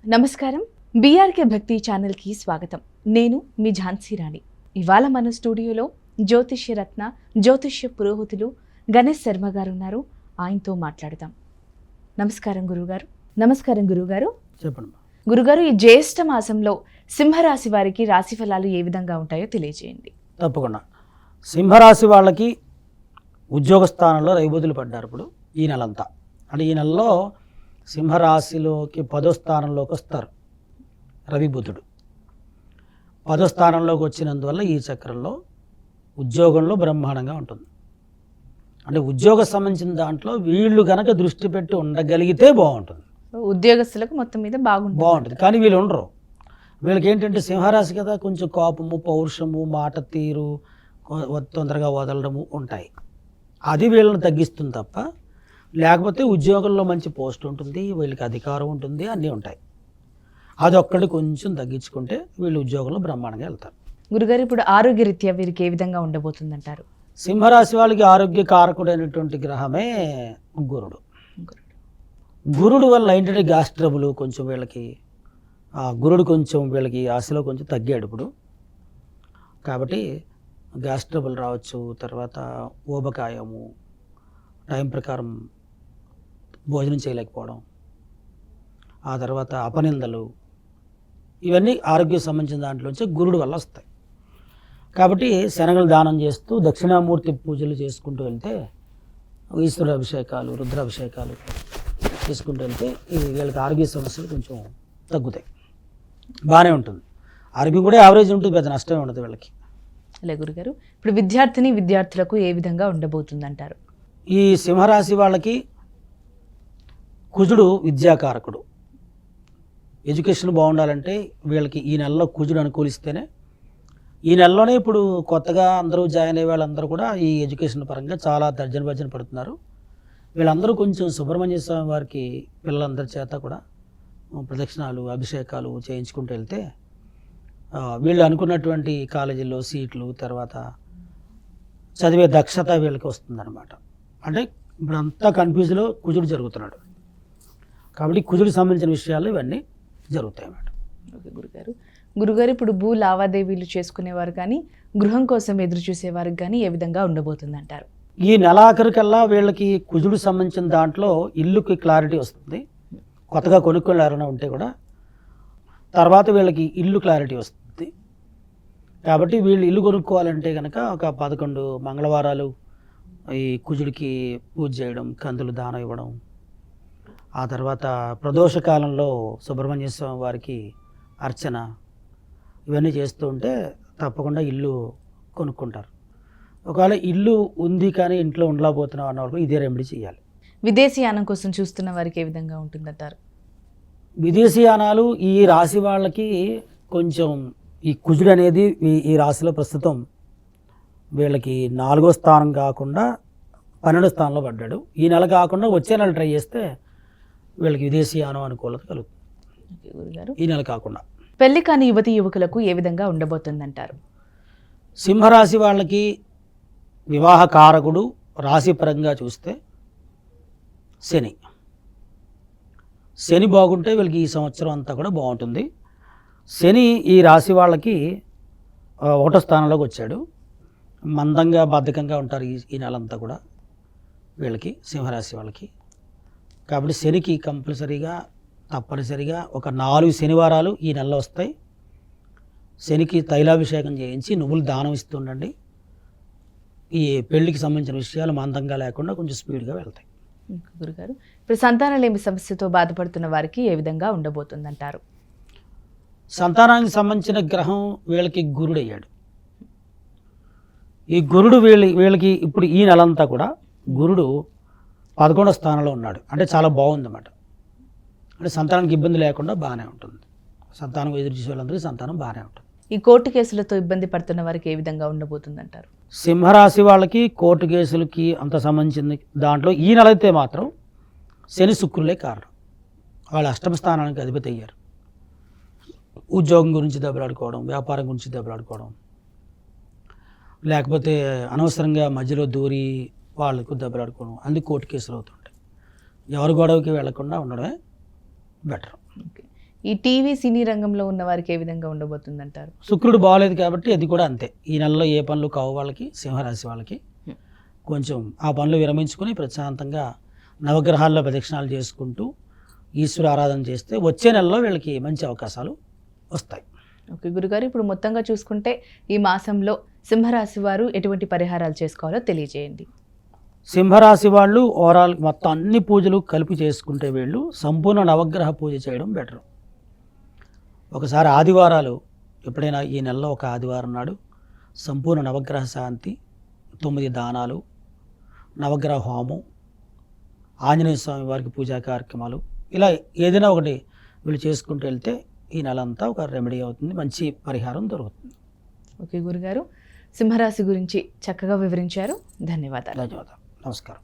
నమస్కారం. బీఆర్కే భక్తి ఛానల్కి స్వాగతం. నేను మీ ఝాన్సీ రాణి. ఇవాళ మన స్టూడియోలో జ్యోతిష్య రత్న జ్యోతిష్య పురోహితులు గణేష్ శర్మ గారు ఉన్నారు. ఆయనతో మాట్లాడదాం. నమస్కారం గురుగారు. నమస్కారం గురుగారు. చెప్పండి గురుగారు, ఈ జ్యేష్ఠ మాసంలో సింహరాశి వారికి రాశి ఫలాలు ఏ విధంగా ఉంటాయో తెలియజేయండి. తప్పకుండా. సింహరాశి వాళ్ళకి ఉద్యోగ స్థానంలో రైబోతులు పడ్డారు. ఇప్పుడు ఈ నెలంతా అంటే ఈ నెలలో సింహరాశిలోకి 10వ స్థానంలోకి వస్తారు రవి బుధుడు. 10వ స్థానంలోకి వచ్చినందువల్ల ఈ చక్రంలో ఉద్యోగంలో బ్రహ్మాండంగా ఉంటుంది. అంటే ఉద్యోగ సంబంధించిన దాంట్లో వీళ్ళు కనుక దృష్టి పెట్టి ఉండగలిగితే బాగుంటుంది. ఉద్యోగస్తులకు మొత్తం మీద బాగుంటుంది. కానీ వీళ్ళు ఉండరు. వీళ్ళకి ఏంటంటే సింహరాశి కదా, కొంచెం కోపము, పౌరుషము, మాట తీరు, తొందరగా వదలడము ఉంటాయి. అది వీళ్ళని తగ్గిస్తుంది తప్ప, లేకపోతే ఉద్యోగంలో మంచి పోస్ట్ ఉంటుంది, వీళ్ళకి అధికారం ఉంటుంది, అన్నీ ఉంటాయి. అదొక్కటి కొంచెం తగ్గించుకుంటే వీళ్ళు ఉద్యోగంలో బ్రహ్మాండంగా వెళ్తారు. గురుగారు, ఇప్పుడు ఆరోగ్యరీత్యా వీరికి ఏ విధంగా ఉండబోతుందంటారు? సింహరాశి వాళ్ళకి ఆరోగ్య కారకుడైనటువంటి గ్రహమే గురుడు. గురుడు వల్ల ఏంటంటే గ్యాస్ ట్రబుల్ కొంచెం వీళ్ళకి, గురుడు కొంచెం వీళ్ళకి ఆశలో కొంచెం తగ్గాడు ఇప్పుడు. కాబట్టి గ్యాస్ ట్రబుల్ రావచ్చు, తర్వాత ఊబకాయము, టైం ప్రకారం భోజనం చేయలేకపోవడం, ఆ తర్వాత అపనిందలు, ఇవన్నీ ఆరోగ్యం సంబంధించిన దాంట్లోంచి గురుడు వల్ల వస్తాయి. కాబట్టి శనగలు దానం చేస్తూ దక్షిణామూర్తి పూజలు చేసుకుంటూ వెళ్తే, ఈశ్వర అభిషేకాలు, రుద్రాభిషేకాలు చేసుకుంటూ వెళ్తే వీళ్ళకి ఆరోగ్య సమస్యలు కొంచెం తగ్గుతాయి. బాగానే ఉంటుంది. ఆరోగ్యం కూడా యావరేజ్ ఉంటుంది, పెద్ద నష్టమే ఉండదు వీళ్ళకి. అలా గురుగారు, ఇప్పుడు విద్యార్థులకు ఏ విధంగా ఉండబోతుందంటారు? ఈ సింహరాశి వాళ్ళకి కుజుడు విద్యాకారకుడు. ఎడ్యుకేషన్ బాగుండాలంటే వీళ్ళకి ఈ నెలలో కుజుడు అనుకూలిస్తేనే, ఈ నెలలోనే ఇప్పుడు కొత్తగా అందరూ జాయిన్ అయ్యే వాళ్ళందరూ కూడా ఈ ఎడ్యుకేషన్ పరంగా చాలా తర్జన భర్జన పడుతున్నారు. వీళ్ళందరూ కొంచెం సుబ్రహ్మణ్య స్వామి వారికి పిల్లలందరి చేత కూడా ప్రదక్షిణాలు, అభిషేకాలు చేయించుకుంటూ వెళ్తే వీళ్ళు అనుకున్నటువంటి కాలేజీల్లో సీట్లు, తర్వాత చదివే దక్షత వీళ్ళకి వస్తుందన్నమాట. అంటే ఇప్పుడు అంతా కన్ఫ్యూజ్లో కుజుడు జరుగుతున్నాడు. కాబట్టి కుజుడికి సంబంధించిన విషయాలు ఇవన్నీ జరుగుతాయి అన్నమాట. ఓకే గురుగారు, ఇప్పుడు భూ లావాదేవీలు చేసుకునేవారు కానీ, గృహం కోసం ఎదురు చూసేవారికి కానీ ఏ విధంగా ఉండబోతుందంటారు? ఈ నెలాఖరికల్లా వీళ్ళకి కుజుడు సంబంధించిన దాంట్లో ఇల్లుకి క్లారిటీ వస్తుంది. కొత్తగా కొనుక్కొని ఎవరైనా ఉంటే కూడా తర్వాత వీళ్ళకి ఇల్లు క్లారిటీ వస్తుంది. కాబట్టి వీళ్ళు ఇల్లు కొనుక్కోవాలంటే కనుక ఒక 11 మంగళవారాలు ఈ కుజుడికి పూజ చేయడం, కందులు దానం ఇవ్వడం, ఆ తర్వాత ప్రదోష కాలంలో సుబ్రహ్మణ్య స్వామి వారికి అర్చన, ఇవన్నీ చేస్తూ ఉంటే తప్పకుండా ఇల్లు కొనుక్కుంటారు. ఒకవేళ ఇల్లు ఉంది కానీ ఇంట్లో ఉండలేకపోతున్నాం అన్న వరకు ఇదే రెమెడీ చేయాలి. విదేశీయానం కోసం చూస్తున్న వారికి ఏ విధంగా ఉంటుందంటారు? విదేశీయానాలు ఈ రాశి వాళ్ళకి కొంచెం, ఈ కుజుడు అనేది ఈ రాశిలో ప్రస్తుతం వీళ్ళకి 4వ స్థానం కాకుండా 12వ స్థానంలో పడ్డాడు. ఈ నెల కాకుండా వచ్చే నెల ట్రై చేస్తే వీళ్ళకి విదేశీయానం అనుకూలత కలుగుతుంది. గురుగారు, ఈ నెల కాకుండా పెళ్లి కాని యువకులకు ఏ విధంగా ఉండబోతుందంటారు? సింహరాశి వాళ్ళకి వివాహ కారకుడు రాశి పరంగా చూస్తే శని బాగుంటే వీళ్ళకి ఈ సంవత్సరం అంతా కూడా బాగుంటుంది. శని ఈ రాశి వాళ్ళకి 1వ స్థానంలోకి వచ్చాడు. మందంగా, బద్ధకంగా ఉంటారు ఈ నెలంతా కూడా వీళ్ళకి, సింహరాశి వాళ్ళకి. కాబట్టి శనికి తప్పనిసరిగా ఒక 4 శనివారాలు ఈ నెలలో వస్తాయి. శనికి తైలాభిషేకం చేయించి నువ్వులు దానం ఇస్తుండండి. ఈ పెళ్లికి సంబంధించిన విషయాలు మందంగా లేకుండా కొంచెం స్పీడ్గా వెళ్తాయి. గురుగారు, ఇప్పుడు సంతానలేమి సమస్యతో బాధపడుతున్న వారికి ఏ విధంగా ఉండబోతుందంటారు? సంతానానికి సంబంధించిన గ్రహం వీళ్ళకి గురుడు అయ్యాడు. ఈ గురుడు వీళ్ళకి ఇప్పుడు ఈ నెలంతా కూడా గురుడు 11వ స్థానంలో ఉన్నాడు. అంటే చాలా బాగుందన్నమాట. అంటే సంతానానికి ఇబ్బంది లేకుండా బాగానే ఉంటుంది. సంతానం ఎదురు చూసే వాళ్ళందరికీ సంతానం బాగానే ఉంటుంది. ఈ కోర్టు కేసులతో ఇబ్బంది పడుతున్న వారికి ఏ విధంగా ఉండబోతుందంటారు? సింహరాశి వాళ్ళకి కోర్టు కేసులకి అంత సంబంధించిన దాంట్లో ఈ నెల అయితే మాత్రం శని శుక్రులే కారణం. వాళ్ళు 8వ స్థానానికి అధిపతి అయ్యారు. ఉద్యోగం గురించి దెబ్బలాడుకోవడం, వ్యాపారం గురించి దెబ్బలాడుకోవడం, లేకపోతే అనవసరంగా మధ్యలో దూరి వాళ్ళకు దెబ్బలాడుకోవడం, అందుకు కోర్టు కేసులు అవుతుంటాయి. ఎవరి గొడవకి వెళ్లకుండా ఉండడమే బెటర్. ఈ టీవీ సినీ రంగంలో ఉన్న వారికి ఏ విధంగా ఉండబోతుందంటారు? శుక్రుడు బాగలేదు కాబట్టి అది కూడా అంతే. ఈ నెలలో ఏ పనులు కావు వాళ్ళకి, సింహరాశి వాళ్ళకి కొంచెం ఆ పనులు విరమించుకొని ప్రశాంతంగా నవగ్రహాల్లో ప్రదక్షిణాలు చేసుకుంటూ ఈశ్వర ఆరాధన చేస్తే వచ్చే నెలలో వీళ్ళకి మంచి అవకాశాలు వస్తాయి. ఓకే గురుగారు, ఇప్పుడు మొత్తంగా చూసుకుంటే ఈ మాసంలో సింహరాశి వారు ఎటువంటి పరిహారాలు చేసుకోవాలో తెలియజేయండి. సింహరాశి వాళ్ళు ఓవరాల్ మొత్తం అన్ని పూజలు కలిపి చేసుకుంటే వీళ్ళు సంపూర్ణ నవగ్రహ పూజ చేయడం బెటర్. ఒకసారి ఆదివారాలు ఎప్పుడైనా ఈ నెలలో ఒక ఆదివారం నాడు సంపూర్ణ నవగ్రహ శాంతి, 9 దానాలు, నవగ్రహ హోమం, ఆంజనేయ స్వామి వారికి పూజా కార్యక్రమాలు, ఇలా ఏదైనా ఒకటి వీళ్ళు చేసుకుంటూ వెళ్తే ఈ నెల అంతా ఒక రెమెడీ అవుతుంది, మంచి పరిహారం దొరుకుతుంది. ఓకే గురుగారు, సింహరాశి గురించి చక్కగా వివరించారు. ధన్యవాదాలు. ధన్యవాదాలు. నమస్కారం.